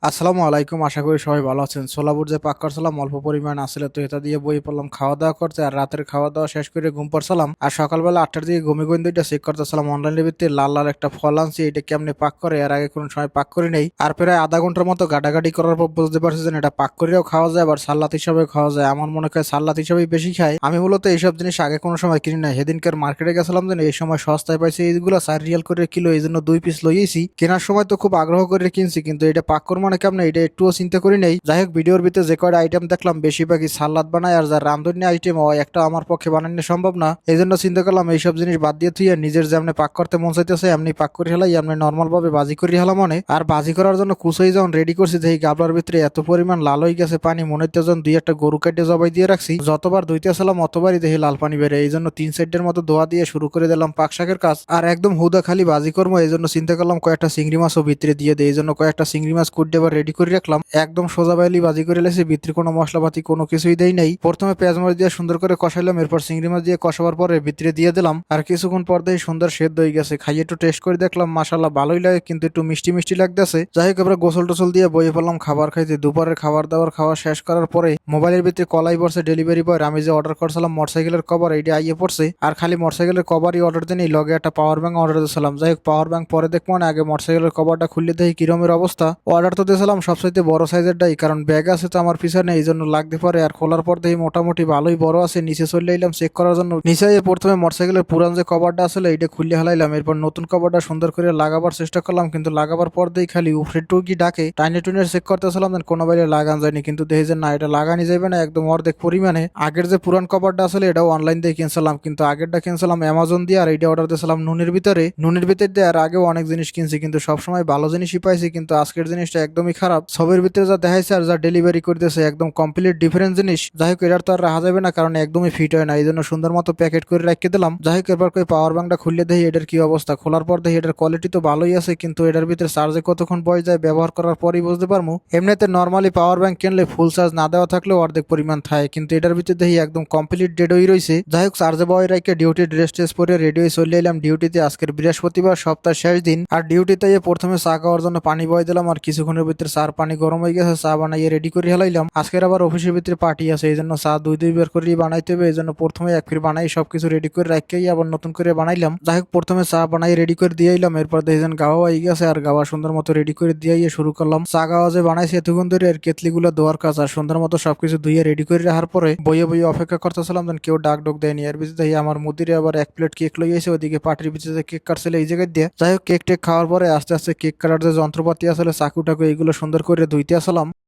আসসালামু আলাইকুম, আশা করি সবাই ভালো আছেন। ছোলাবুট যে পাক করছিলাম অল্প পরিমাণ আসলে, তো এটা দিয়ে বই পড়লাম খাওয়া দাওয়া করতে। আর রাতের খাওয়া দাওয়া শেষ করে ঘুম পড়ছিলাম। আর সকালবেলা 8টার দিকে ঘুমি ঘুম দুইটা চেক করতেছিলাম অনলাইনের ভিত্তি লাল লাল একটা ফল আনছি, এটা কেমনে পাক করে এর আগে কোনো সময় পাক করি নেই। আর প্রায় আধা ঘন্টার মতো গাডাগাডি করার পর বুঝতে পারছি যে এটা পাক করেও খাওয়া যায়, আবার সালাদ হিসাবে খাওয়া যায়। আমার মনে হয় সালাদ হিসাবেই বেশি খাই। আমি মূলত এইসব জিনিস আগে কোনো সময় কিনি না। সেদিনকার মার্কেটে গেছিলাম যে এই সময় সস্তায় পাইছি এইগুলো 4 রিয়াল করে কিলো, এই জন্য 2 পিস লইয়েছি। কেনার সময় তো খুব আগ্রহ করে কিনছি, কিন্তু এটা পাক করবো মানে কেমন এটা একটুও চিন্তা করি নাই। যাই হোক, ভিডিওর ভিতরে যে কয়টা আইটেম দেখলাম বেশিরভাগই সালাদ বানায়, আর যা রান্ধনী আইটেম হয় একটা আমার পক্ষে বানানো সম্ভব না। এই জন্য চিন্তা করলাম এইসব জিনিস বাদ দিয়ে থুই নিজের যেমনি পাক করতে মন চাইতেছে এমনি পাক করে হেলাই, এমনি নর্মাল ভাবে বাজি করে হেলাম মনে। আর বাজি করার জন্য কুচই যখন রেডি করছি দেখি গাবলার ভিতরে এত পরিমাণ লাল হয়ে গেছে পানি, মনে হচ্ছে যখন দুই একটা গরু কেটে জবাই দিয়ে রাখছি। যতবার ধুইতে আসলাম অতবারই দেখি লাল পানি বেড়ে, এই জন্য 3 সাইডের মতো ধোয়া দিয়ে শুরু করে দিলাম পাক শাকের কাজ। আর একদম হুদা খালি বাজি করবো, এই জন্য চিন্তা করলাম কয়েকটা চিংড়ি মাছও ভিতরে দিয়ে দেয়। এই জন্য কয়েকটা চিংড়ি মাছ কুটে আবার রেডি করে রাখলাম। একদম সোজা বাইলি বাজি করে লেছি, ভিতরে কোনো মশলাপাতি কোনো কিছুই দেই নাই। প্রথমে পেঁয়াজ মরিচ দিয়ে সুন্দর করে কষাইলাম, এরপর চিংড়ি মাছ দিয়ে কষাবার পরে ভিতরে দিয়ে দিলাম। আর কিছুক্ষণ পর দিয়ে সুন্দর সেদ্ধ হয়ে গেছে। খাইয়ে একটু টেস্ট করে দেখলাম মাশাল্লাহ ভালোই লাগে, কিন্তু একটু মিষ্টি মিষ্টি লাগতেছে। যাই হোক, এবার গোসল টোসল দিয়ে বইয়ে পড়লাম খাবার খাইতে। দুপুরের খাবার দাবার খাওয়া শেষ করার পরে মোবাইলের ভিতরে কলাই পড়ছে ডেলিভারি বয়। আমি যে অর্ডার করছিলাম মোটরসাইকেলের কভার, এইটা আইয়ে পড়ছে। আর খালি মোটরসাইকেলের কভারই অর্ডার দিনই লগে একটা পাওয়ার ব্যাংক অর্ডার দিয়েছিলাম। যাই হোক, পাওয়ার ব্যাংক পরে দেখবো না, আগে মোটরসাইকেলের কভারটা খুললে দেখি কিরমের অবস্থা। অর্ডার তো দিয়েছিলাম সবচাইতে বড় সাইজেরটাই, কারণ ব্যাগ আছে তো আমার পিছনে, এই জন্য লাগতে পারে। আর খোলার পর দেখি মোটামুটি ভালোই বড় আছে। নিচে চলে এলাম চেক করার জন্য। নিচে প্রথমে মোটরসাইকেলের পুরান যে কভারটা আসলে এইটা খুলে হালাইলাম, এরপর নতুন কভারটা সুন্দর করে লাগাবার চেষ্টা করলাম, কিন্তু লাগাবার পর দেখি খালি উপরে টুকি ডাকে। টাইনে টুনে চেক করতেছিলাম কোনো বাইরে লাগান যায়নি, কিন্তু দেখি যে না, এটা লাগানি যাবে না একদম অর্ধেক পরিমাণে। আগের যে পুরান কভারটা আসলে এটাও অনলাইন দিয়ে কিনছিলাম, কিন্তু আগেরটা কিনছিলাম অ্যামাজন দিয়ে, আর এইটা অর্ডার দিয়েছিলাম নুনের ভিতরে। নুনের ভিতর দিয়ে আর আগেও অনেক জিনিস কিনছি, কিন্তু সবসময় ভালো জিনিসই পাইছি, কিন্তু আজকের জিনিসটা একদমই খারাপ। ছবির ভিতরে যা দেখাইছে আর যা ডেলিভারি করতেছে একদম কমপ্লিট ডিফারেন্ট জিনিস। যাই হোক, এটার তো আর রাখা যাবে না, কারণ একদমই ফিট হয় না, এই জন্য সুন্দর মতো প্যাকেট করে রেখে দিলাম। যাই হোক, এরপর পাওয়ার ব্যাংকটা খুললে দেখি এটার কি অবস্থা। খোলার পর দেখি এটার কোয়ালিটি তো ভালোই আছে, কিন্তু এটার ভিতরে চার্জে কতক্ষণ বয়স যায় ব্যবহার করার পরই বুঝতে পারবো। এমনিতে নর্মালি পাওয়ার ব্যাংক কিনলে ফুল চার্জ না দেওয়া থাকলেও অর্ধেক পরিমাণ থাকে, কিন্তু এটার ভিতরে দেখি একদম কমপ্লিট ডেড হয়ে রয়েছে। যাই হোক, চার্জে বয় রেখে ডিউটি ড্রেস ট্রেস পরে রেডি হয়ে চলে এলাম ডিউটিতে। আজকের বৃহস্পতিবার, সপ্তাহের শেষ দিন। আর ডিউটিতে প্রথমে চা খাওয়ার জন্য পানি বয় দিলাম, আর কিছুক্ষণের ভিতরে চার পানি গরম হয়ে গেছে, চা বানাইয়ে রেডি করে হেলাইলাম। আজকের আবার অফিসের ভিতরে পার্টি আছে, এই জন্য চা দুই বের করে বানাইতে হবে। এই জন্য প্রথমে এক ফির বানাই সবকিছু রেডি করে রাখিয়ে আবার নতুন করে বানাইলাম। যাই হোক, প্রথমে চা বানাই রেডি করে দিয়ে এলাম, এরপর দেখেন গাওয়া হয়ে গেছে, আর গাওয়া সুন্দর মতো রেডি করে দিয়ে শুরু করলাম। চা গাওয়া যে বানাইছি এতক্ষণ ধরে আর কেতলিগুলো ধোয়ার কাজ, আর সুন্দর মতো সবকিছু ধুয়ে রেডি করে রাখার পরে বইয়ে বইয়ে অপেক্ষা করতেছিলাম যেন কেউ ডাক ডোক দেয়নি। এর ভিতরে আমার মুদিরে আবার 1 প্লেট কেক লই এসে ওদিকে পার্টির ভিতরে কেক কাটছিল এই জায়গায় দিয়ে। যাই হোক, কেক টেক খাওয়ার পরে আস্তে আস্তে কেক কাটার যে যন্ত্রপাতি আসলে চাকু টাকু এইগুলো সুন্দর করে ধুইতে আসলাম।